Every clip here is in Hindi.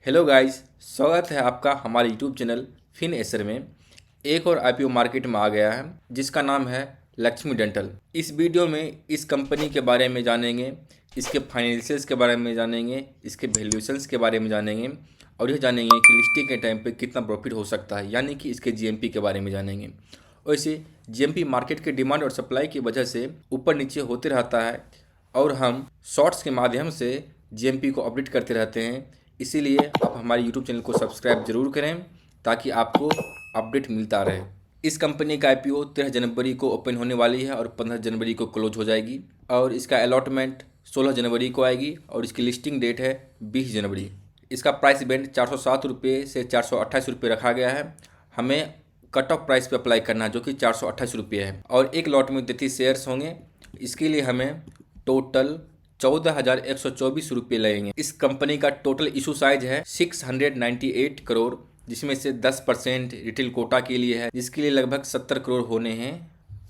हेलो गाइस, स्वागत है आपका हमारे यूट्यूब चैनल फिन एसर में। एक और आईपीओ मार्केट में आ गया है जिसका नाम है लक्ष्मी डेंटल। इस वीडियो में इस कंपनी के बारे में जानेंगे, इसके फाइनेंशियल्स के बारे में जानेंगे, इसके वैल्यूएशंस के बारे में जानेंगे और यह जानेंगे कि लिस्टिंग के टाइम पे कितना प्रॉफिट हो सकता है, यानी कि इसके जीएमपी के बारे में जानेंगे। वैसे जीएमपी मार्केट के डिमांड और सप्लाई की वजह से ऊपर नीचे होते रहता है और हम शॉर्ट्स के माध्यम से जीएमपी को अपडेट करते रहते हैं। इसीलिए आप हमारे यूट्यूब चैनल को सब्सक्राइब जरूर करें ताकि आपको अपडेट मिलता रहे। इस कंपनी का आईपीओ 13 जनवरी को ओपन होने वाली है और 15 जनवरी को क्लोज हो जाएगी और इसका अलॉटमेंट 16 जनवरी को आएगी और इसकी लिस्टिंग डेट है 20 जनवरी। इसका प्राइस बैंड 407 रुपये से 428 रुपये रखा गया है। हमें कट ऑफ प्राइस पे अप्लाई करना है जो कि 428 रुपये है और एक लॉट में 33 शेयर्स होंगे। इसके लिए हमें टोटल 14,124 रुपये लगेंगे। इस कंपनी का टोटल इशू साइज है 698 करोड़, जिसमें से 10% रिटेल कोटा के लिए है, जिसके लिए लगभग 70 करोड़ होने हैं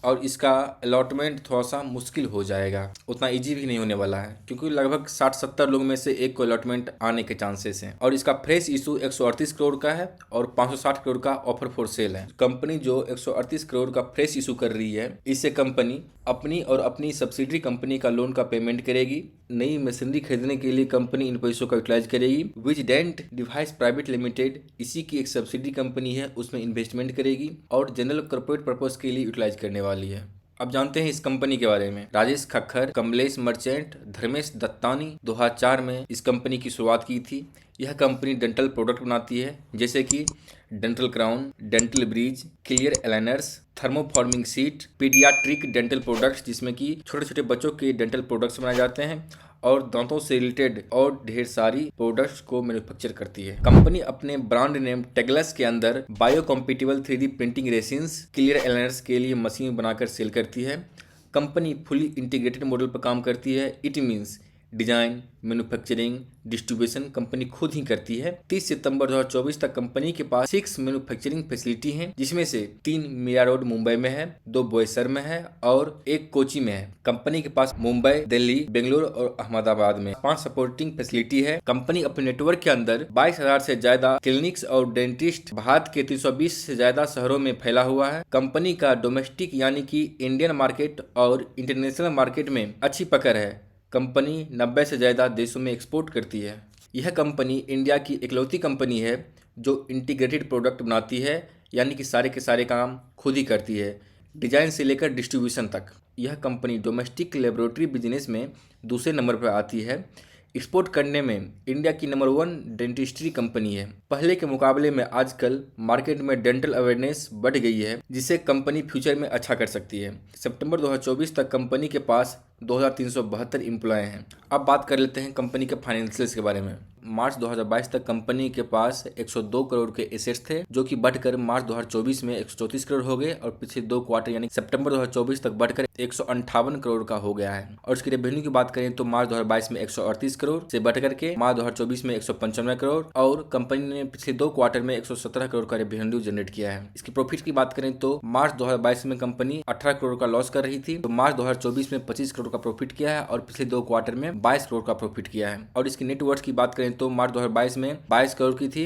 और इसका अलॉटमेंट थोड़ा सा मुश्किल हो जाएगा, उतना इजी भी नहीं होने वाला है क्योंकि लगभग 60-70 लोग में से एक को अलॉटमेंट आने के चांसेस हैं। और इसका फ्रेश इशू 138 करोड़ का है और 560 करोड़ का ऑफर फॉर सेल है। कंपनी जो 138 करोड़ का फ्रेश इशू कर रही है, इससे कंपनी अपनी और अपनी सब्सिडरी कंपनी का लोन का पेमेंट करेगी। नई मशीनरी खरीदने के लिए कंपनी इन पैसों का यूटिलाइज करेगी। विजडेंट डिवाइस प्राइवेट लिमिटेड इसी की एक सब्सिडरी कंपनी है, उसमें इन्वेस्टमेंट करेगी और जनरल कॉर्पोरेट पर्पस के लिए यूटिलाइज करने वाली है। अब जानते हैं इस कंपनी के बारे में। राजेश खक्खर, कमलेश मर्चेंट, धर्मेश दत्तानी 2004 में इस कंपनी की शुरुआत की थी। यह कंपनी डेंटल प्रोडक्ट बनाती है जैसे कि dental crown, dental bridge, clear aligners, thermoforming seat, paediatric dental products जिसमें कि छोटे छोटे बच्चों के डेंटल प्रोडक्ट्स बनाए जाते हैं और दांतों से रिलेटेड और ढेर सारी प्रोडक्ट्स को मैन्युफैक्चर करती है। कंपनी अपने ब्रांड नेम टेगलस के अंदर bio compatible 3D printing resins, clear aligners के लिए मशीन बनाकर सेल करती है। कंपनी फुली इंटीग्रेटेड मॉडल पर काम करती है। It means design, manufacturing, distribution company खुद ही करती है। 30 सितंबर 2024 तक कंपनी के पास 6 मैन्युफैक्चरिंग फैसिलिटी हैं, जिसमें से 3 मिया रोड मुंबई में है, 2 बोईसर में है और 1 कोची में है। कंपनी के पास मुंबई, दिल्ली, बेंगलुरु और अहमदाबाद में 5 सपोर्टिंग फैसिलिटी है। कंपनी अपने नेटवर्क के अंदर 22,000 से ज्यादा क्लिनिक्स और डेंटिस्ट भारत के 320 से ज्यादा शहरों में फैला हुआ है। कंपनी का डोमेस्टिक यानी कि इंडियन मार्केट और इंटरनेशनल मार्केट में अच्छी पकड़ है। कंपनी 90 से ज़्यादा देशों में एक्सपोर्ट करती है। यह कंपनी इंडिया की इकलौती कंपनी है जो इंटीग्रेटेड प्रोडक्ट बनाती है, यानी कि सारे के सारे काम खुद ही करती है, डिजाइन से लेकर डिस्ट्रीब्यूशन तक। यह कंपनी डोमेस्टिक लेबोरेटरी बिजनेस में दूसरे नंबर पर आती है। एक्सपोर्ट करने में इंडिया की नंबर 1 डेंटिस्ट्री कंपनी है। पहले के मुकाबले में आजकल मार्केट में डेंटल अवेयरनेस बढ़ गई है, जिससे कंपनी फ्यूचर में अच्छा कर सकती है। सितंबर 2024 तक कंपनी के पास 2372 एम्प्लॉय हैं। अब बात कर लेते हैं कंपनी के फाइनेंशियल्स के बारे में। मार्च 2022 तक कंपनी के पास 102 करोड़ के एसेट्स थे, जो कि बढ़कर मार्च 2024 में 134 करोड़ हो गए और पिछले 2 क्वार्टर यानी सितंबर 2024 तक बढ़कर 158 करोड़ का हो गया है। और इसकी रेवेन्यू की बात करें तो मार्च 2022 में 138 करोड़ से बढ़कर के मार्च 2024 में 195 करोड़ और कंपनी ने पिछले 2 क्वार्टर में 117 करोड़ का रेवेन्यू जनरेट किया है। इसकी प्रॉफिट की बात करें तो मार्च 2022 में कंपनी 18 करोड़ का लॉस कर रही थी, तो मार्च 2024 में 25 करोड़ का प्रॉफिट किया है और पिछले 2 क्वार्टर में 22 करोड़ का प्रॉफिट किया है। और इसकी नेटवर्थ की बात करें तो मार्च 2022 में 22 करोड़ की थी,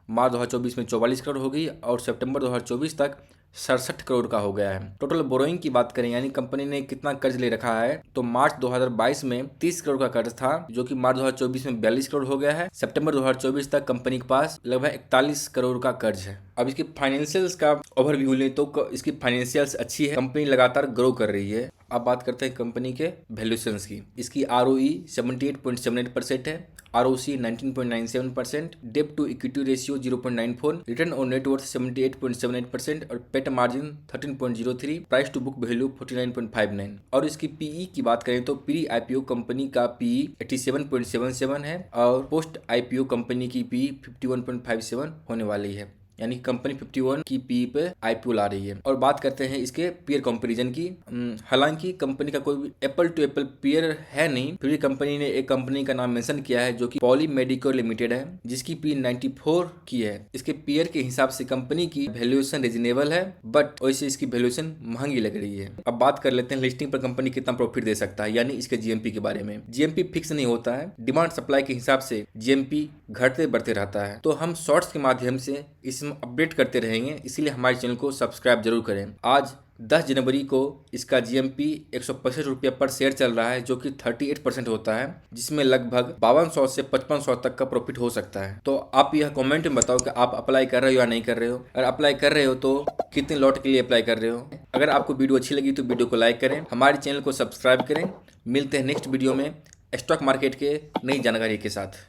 मार्च 2024 में 44 करोड़ हो गई और सितंबर 2024 तक 67 करोड़ का हो गया है। टोटल बोरोइंग की बात करें यानी कंपनी ने कितना कर्ज ले रखा है, तो मार्च 2022 में 30 करोड़ का कर्ज था, जो कि मार्च 2024 में 42 करोड़ हो गया है। सितंबर 2024 तक कंपनी के पास लगभग 41 करोड़ का कर्ज है। अब इसकी फाइनेंशियल्स का ओवरव्यू लें तो इसकी फाइनेंशियल्स अच्छी है, कंपनी लगातार ग्रो कर रही है। अब बात करते हैं कंपनी के वैल्यूएशंस की। इसकी ROE 78.78% है, ROC 19.97%, डेब्ट to equity ratio 0.94, return on net 78.78% और PAT margin 13.03, price to book value 49.59। और इसकी PE की बात करें तो प्री IPO कंपनी का PE 87.77 है और पोस्ट IPO कंपनी की PE 51.57 होने वाली है। यानी कंपनी 51 की पी पे आईपीओ ला रही है। और बात करते हैं इसके पीयर कंपैरिजन की। हालांकि कंपनी का कोई एप्पल टू एप्पल पीयर है नहीं, फिर भी कंपनी ने एक कंपनी का नाम मेंशन किया है जो कि पॉली मेडिकोर लिमिटेड है, जिसकी पी 94 की है। इसके पीयर के हिसाब से कंपनी की वैल्यूएशन रीजनेबल है, बट वैसे इसकी वैल्यूएशन महंगी लग रही है। अब बात कर लेते हैं लिस्टिंग पर कंपनी कितना प्रॉफिट दे सकता है, यानी इसके जीएमपी के बारे में। जीएमपी फिक्स नहीं होता है, डिमांड सप्लाई के हिसाब से जीएमपी घटते बढ़ते रहता है। तो हम शॉर्ट्स के माध्यम से इसमें अपडेट करते रहेंगे, इसलिए हमारे चैनल को सब्सक्राइब जरूर करें। आज 10 जनवरी को इसका जीएमपी 165 रुपये पर शेयर चल रहा है, जो कि 38% होता है, जिसमें लगभग 5200 से 5500 तक का प्रॉफिट हो सकता है। तो आप यह कमेंट में बताओ कि आप अप्लाई कर रहे हो या नहीं कर रहे हो। अगर अप्लाई कर रहे हो तो कितने लॉट के लिए अप्लाई कर रहे हो। अगर आपको वीडियो अच्छी लगी तो वीडियो को लाइक करें, हमारे चैनल को सब्सक्राइब करें। मिलते हैं नेक्स्ट वीडियो में स्टॉक मार्केट के नई जानकारी के साथ।